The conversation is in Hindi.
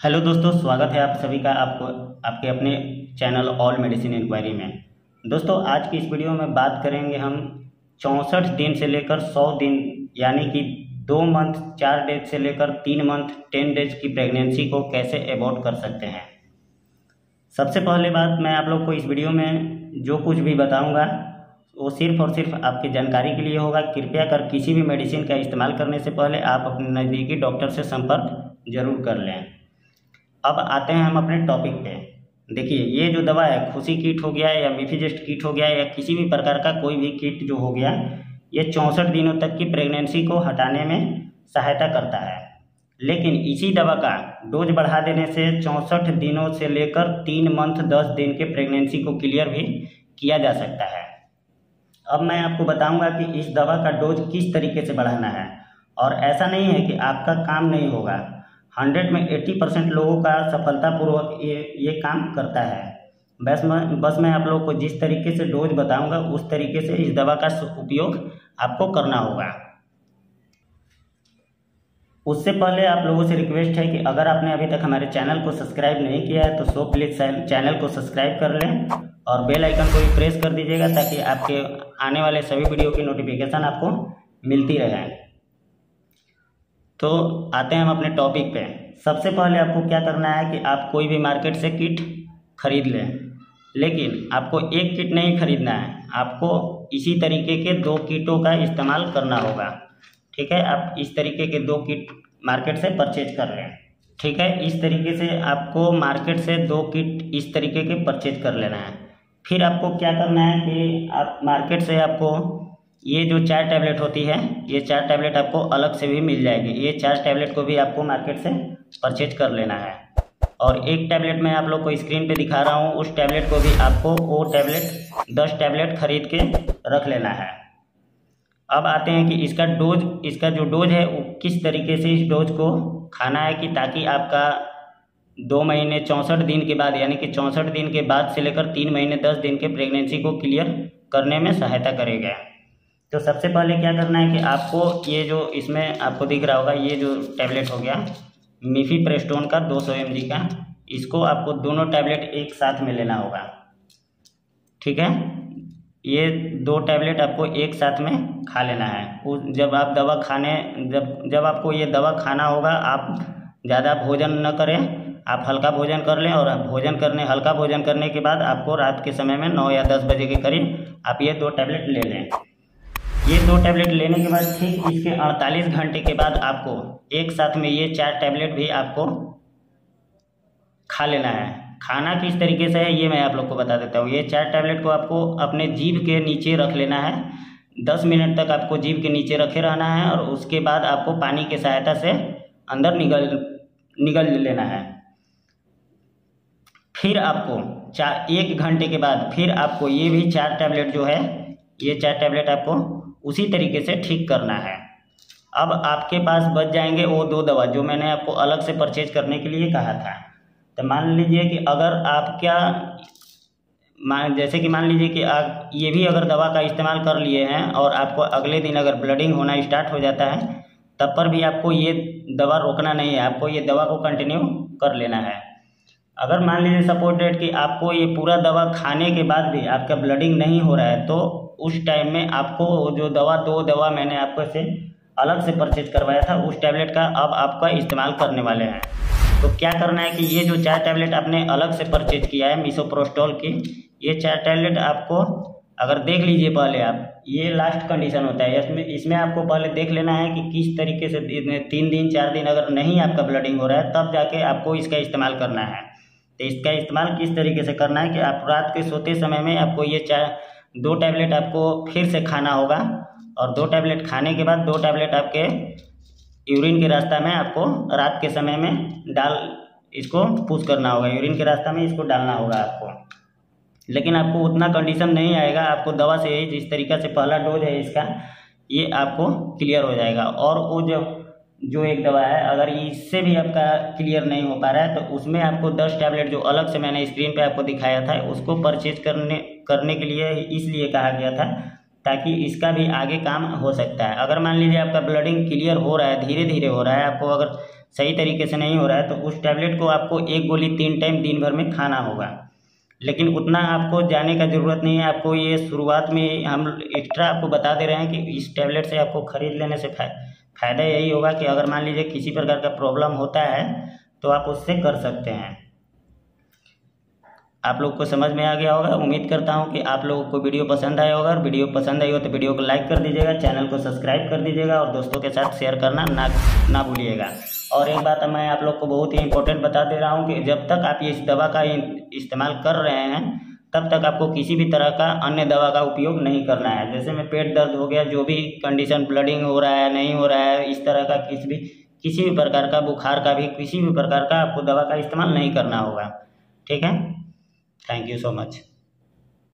हेलो दोस्तों, स्वागत है आप सभी का आपके अपने चैनल ऑल मेडिसिन इंक्वायरी में। दोस्तों, आज की इस वीडियो में बात करेंगे हम 64 दिन से लेकर 100 दिन यानी कि 2 मंथ 4 डेज से लेकर 3 मंथ 10 डेज की प्रेगनेंसी को कैसे अबॉर्ट कर सकते हैं। सबसे पहले बात, मैं आप लोग को इस वीडियो में जो कुछ भी बताऊंगा वो सिर्फ और सिर्फ आपकी जानकारी के लिए होगा। कृपया कर किसी भी मेडिसिन का इस्तेमाल करने से पहले आप अपने नज़दीकी डॉक्टर से संपर्क जरूर कर लें। अब आते हैं हम अपने टॉपिक पे। देखिए, ये जो दवा है, खुशी किट हो गया या मिफीजेस्ट किट हो गया या किसी भी प्रकार का कोई भी किट जो हो गया, ये 64 दिनों तक की प्रेगनेंसी को हटाने में सहायता करता है। लेकिन इसी दवा का डोज बढ़ा देने से 64 दिनों से लेकर 3 मंथ 10 दिन के प्रेगनेंसी को क्लियर भी किया जा सकता है। अब मैं आपको बताऊंगा कि इस दवा का डोज किस तरीके से बढ़ाना है। और ऐसा नहीं है कि आपका काम नहीं होगा, 100 में 80% लोगों का सफलतापूर्वक ये काम करता है। बस मैं आप लोगों को जिस तरीके से डोज बताऊंगा उस तरीके से इस दवा का उपयोग आपको करना होगा। उससे पहले आप लोगों से रिक्वेस्ट है कि अगर आपने अभी तक हमारे चैनल को सब्सक्राइब नहीं किया है तो प्लीज़ चैनल को सब्सक्राइब कर लें और बेल आइकन को भी प्रेस कर दीजिएगा ताकि आपके आने वाले सभी वीडियो की नोटिफिकेशन आपको मिलती रहे। तो आते हैं हम अपने टॉपिक पे। सबसे पहले आपको क्या करना है कि आप कोई भी मार्केट से किट खरीद लें, लेकिन आपको एक किट नहीं खरीदना है, आपको इसी तरीके के 2 किटों का इस्तेमाल करना होगा। ठीक है, आप इस तरीके के 2 किट मार्केट से परचेज कर लें। ठीक है, इस तरीके से आपको मार्केट से 2 किट इस तरीके के परचेज कर लेना है। फिर आपको क्या करना है कि आप मार्केट से आपको ये जो 4 टैबलेट होती है, ये 4 टैबलेट आपको अलग से भी मिल जाएगी। ये 4 टैबलेट को भी आपको मार्केट से परचेज कर लेना है। और एक टैबलेट मैं आप लोग को स्क्रीन पे दिखा रहा हूँ, उस टैबलेट को भी आपको वो टैबलेट 10 टैबलेट खरीद के रख लेना है। अब आते हैं कि इसका जो डोज है वो किस तरीके से इस डोज को खाना है कि ताकि आपका 2 महीने 64 दिन के बाद यानी कि 64 दिन के बाद से लेकर 3 महीने 10 दिन के प्रेगनेंसी को क्लियर करने में सहायता करेगा। तो सबसे पहले क्या करना है कि आपको ये जो इसमें आपको दिख रहा होगा, ये जो टैबलेट हो गया मिफीप्रेस्टोन का 200 mg का, इसको आपको दोनों टैबलेट एक साथ में लेना होगा। ठीक है, ये 2 टैबलेट आपको एक साथ में खा लेना है। जब आपको ये दवा खाना होगा, आप ज़्यादा भोजन न करें, आप हल्का भोजन कर लें। और हल्का भोजन करने के बाद आपको रात के समय में 9 या 10 बजे के करीब आप ये 2 टैबलेट ले लें। ये 2 टैबलेट लेने के बाद ठीक इसके 48 घंटे के बाद आपको एक साथ में ये 4 टैबलेट भी आपको खा लेना है। खाना किस तरीके से है ये मैं आप लोग को बता देता हूँ। ये 4 टैबलेट को आपको अपने जीभ के नीचे रख लेना है। 10 मिनट तक आपको जीभ के नीचे रखे रहना है और उसके बाद आपको पानी की सहायता से अंदर निगल लेना है। फिर आपको 1 घंटे के बाद फिर आपको ये भी 4 टैबलेट जो है, ये 4 टैबलेट आपको उसी तरीके से ठीक करना है। अब आपके पास बच जाएंगे वो 2 दवा जो मैंने आपको अलग से परचेज करने के लिए कहा था। तो मान लीजिए कि अगर आप मान लीजिए कि आप ये भी अगर दवा का इस्तेमाल कर लिए हैं और आपको अगले दिन अगर ब्लडिंग होना स्टार्ट हो जाता है, तब पर भी आपको ये दवा रोकना नहीं है, आपको ये दवा को कंटिन्यू कर लेना है। अगर मान लीजिए सपोज डेट कि आपको ये पूरा दवा खाने के बाद भी आपका ब्लडिंग नहीं हो रहा है, तो उस टाइम में आपको जो 2 दवा मैंने आपको से अलग से परचेज करवाया था, उस टैबलेट का अब आपका इस्तेमाल करने वाले हैं। तो क्या करना है कि ये जो 4 टैबलेट आपने अलग से परचेज किया है मिसोप्रोस्टोल की, ये 4 टैबलेट आपको अगर देख लीजिए पहले आप, ये लास्ट कंडीशन होता है। इसमें आपको पहले देख लेना है कि किस तरीके से 3 दिन 4 दिन अगर नहीं आपका ब्लडिंग हो रहा है, तब जाके आपको इसका इस्तेमाल करना है। तो इसका इस्तेमाल किस तरीके से करना है कि आप रात के सोते समय में आपको ये 2 टैबलेट आपको फिर से खाना होगा और 2 टैबलेट खाने के बाद 2 टैबलेट आपके यूरिन के रास्ता में आपको रात के समय में इसको पुश करना होगा, यूरिन के रास्ता में इसको डालना होगा आपको। लेकिन आपको उतना कंडीशन नहीं आएगा, आपको दवा से ही जिस तरीके से पहला डोज है इसका, ये आपको क्लियर हो जाएगा। और वो जो एक दवा है, अगर इससे भी आपका क्लियर नहीं हो पा रहा है, तो उसमें आपको 10 टैबलेट जो अलग से मैंने स्क्रीन पे आपको दिखाया था, उसको परचेज करने के लिए इसलिए कहा गया था ताकि इसका भी आगे काम हो सकता है। अगर मान लीजिए आपका ब्लडिंग क्लियर हो रहा है, धीरे धीरे हो रहा है, आपको अगर सही तरीके से नहीं हो रहा है तो उस टैबलेट को आपको 1 गोली 3 टाइम दिन भर में खाना होगा। लेकिन उतना आपको जाने का ज़रूरत नहीं है। आपको ये शुरुआत में हम एक्स्ट्रा आपको बता दे रहे हैं कि इस टैबलेट से आपको ख़रीद लेने से फ़ायदा यही होगा कि अगर मान लीजिए किसी प्रकार का प्रॉब्लम होता है तो आप उससे कर सकते हैं। आप लोग को समझ में आ गया होगा। उम्मीद करता हूं कि आप लोगों को वीडियो पसंद आया होगा, और वीडियो पसंद आई हो तो वीडियो को लाइक कर दीजिएगा, चैनल को सब्सक्राइब कर दीजिएगा और दोस्तों के साथ शेयर करना ना भूलिएगा। और एक बात मैं आप लोग को बहुत ही इंपॉर्टेंट बता दे रहा हूं कि जब तक आप इस दवा का इस्तेमाल कर रहे हैं तब तक आपको किसी भी तरह का अन्य दवा का उपयोग नहीं करना है। जैसे में पेट दर्द हो गया, जो भी कंडीशन, ब्लीडिंग हो रहा है, नहीं हो रहा है, इस तरह का किसी भी प्रकार का, बुखार का भी किसी भी प्रकार का आपको दवा का इस्तेमाल नहीं करना होगा। ठीक है, थैंक यू सो मच।